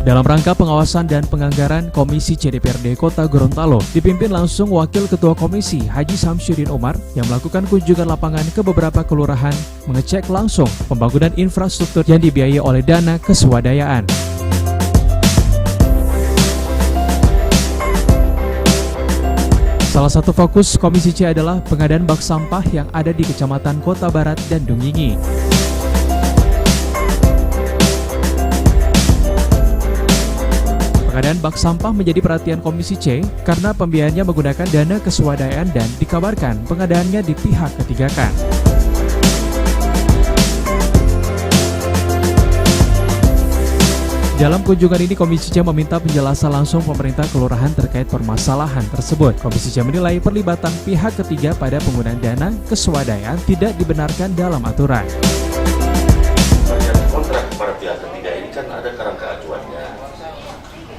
Dalam rangka pengawasan dan penganggaran Komisi C DPRD Kota Gorontalo dipimpin langsung Wakil Ketua Komisi Haji Samsyudin Umar yang melakukan kunjungan lapangan ke beberapa kelurahan mengecek langsung pembangunan infrastruktur yang dibiayai oleh dana keswadayaan. Salah satu fokus Komisi C adalah pengadaan bak sampah yang ada di Kecamatan Kota Barat dan Dunggingi. Pengadaan bak sampah menjadi perhatian Komisi C karena pembiayaannya menggunakan dana keswadayaan dan dikabarkan pengadaannya di pihak ketiga kan. Dalam kunjungan ini, Komisi C meminta penjelasan langsung pemerintah kelurahan terkait permasalahan tersebut. Komisi C menilai perlibatan pihak ketiga pada penggunaan dana keswadayaan tidak dibenarkan dalam aturan. Kontrak kepada pihak ketiga ini kan ada kerangka acuannya.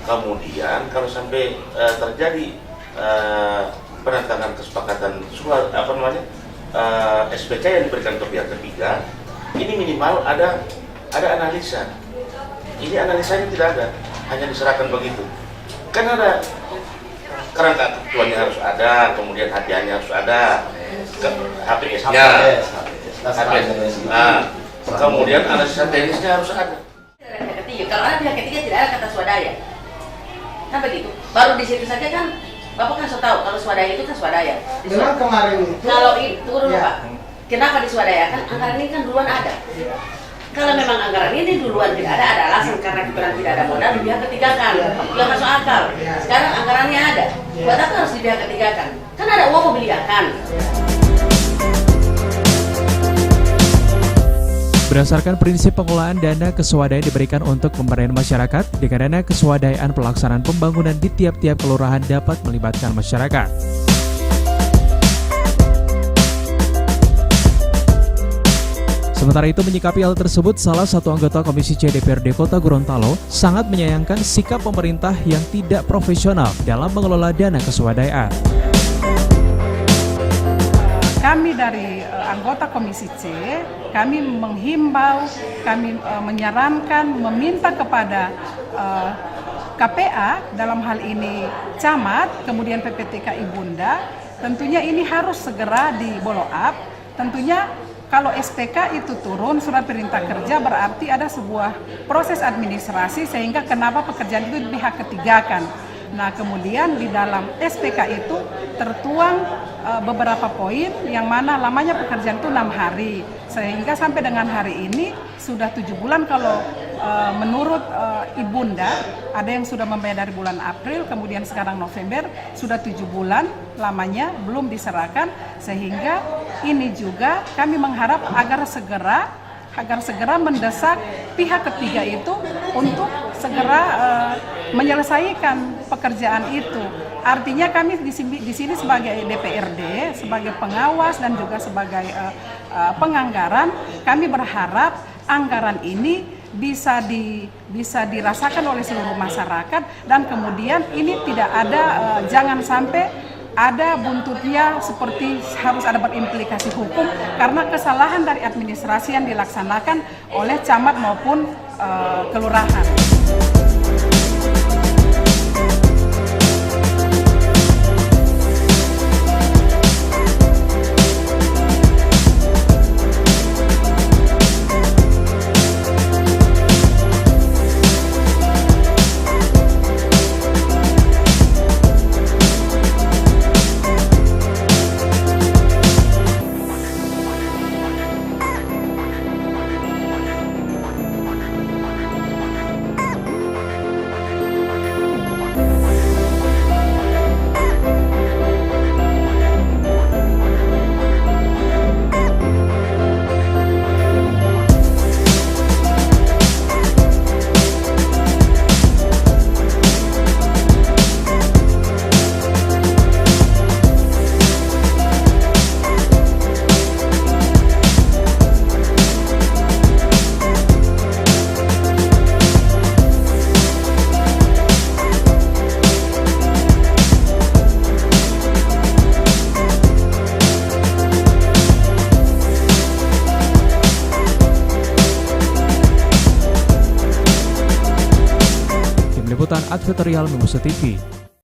Kemudian kalau sampai terjadi penantangan kesepakatan SPK yang diberikan ke pihak ketiga, ini minimal ada analisa. Ini analisanya tidak ada, hanya diserahkan begitu. Kan ada kerangka ketuanya harus ada, kemudian hadiahnya harus ada, HPS-nya, kemudian analisa teknisnya harus ada. Kalau ada pihak ketiga tidak ada kata swadaya, kan begitu. Baru di situ saja kan, Bapak kan sudah tahu kalau swadaya itu kan swadaya. Memang kemarin itu. Kalau itu Pak, kenapa diswadayakan? Anggaran ini kan duluan ada. Kalau memang anggaran ini duluan tidak ada alasan karena kita tidak ada modal di pihak ketiga kan, nggak masuk akal. Sekarang anggarannya ada, buat apa harus di pihak ketiga kan? Kan ada uang mobiliakan. Berdasarkan prinsip pengelolaan dana keswadayaan diberikan untuk pemberdayaan masyarakat, dengan dana keswadayaan pelaksanaan pembangunan di tiap-tiap kelurahan dapat melibatkan masyarakat. Sementara itu, menyikapi hal tersebut, salah satu anggota Komisi C DPRD Kota Gorontalo sangat menyayangkan sikap pemerintah yang tidak profesional dalam mengelola dana keswadayaan. Kami dari anggota Komisi C, kami menghimbau, kami menyarankan, meminta kepada KPA, dalam hal ini Camat, kemudian PPTK Ibunda, tentunya ini harus segera di follow up. Tentunya kalau SPK itu turun, surat perintah kerja, berarti ada sebuah proses administrasi sehingga kenapa pekerjaan itu di pihak ketiga kan. Nah, kemudian di dalam SPK itu tertuang beberapa poin yang mana lamanya pekerjaan itu 6 hari. Sehingga sampai dengan hari ini sudah 7 bulan kalau menurut Ibunda, ada yang sudah membayar dari bulan April, kemudian sekarang November, sudah 7 bulan lamanya belum diserahkan. Sehingga ini juga kami mengharap agar segera mendesak pihak ketiga itu untuk segera menyelesaikan pekerjaan itu. Artinya kami di sini sebagai DPRD, sebagai pengawas dan juga sebagai penganggaran, kami berharap anggaran ini bisa dirasakan oleh seluruh masyarakat dan kemudian ini tidak ada jangan sampai ada buntutnya seperti harus ada berimplikasi hukum karena kesalahan dari administrasi yang dilaksanakan oleh camat maupun kelurahan. Liputan Advertorial Mimosa TV.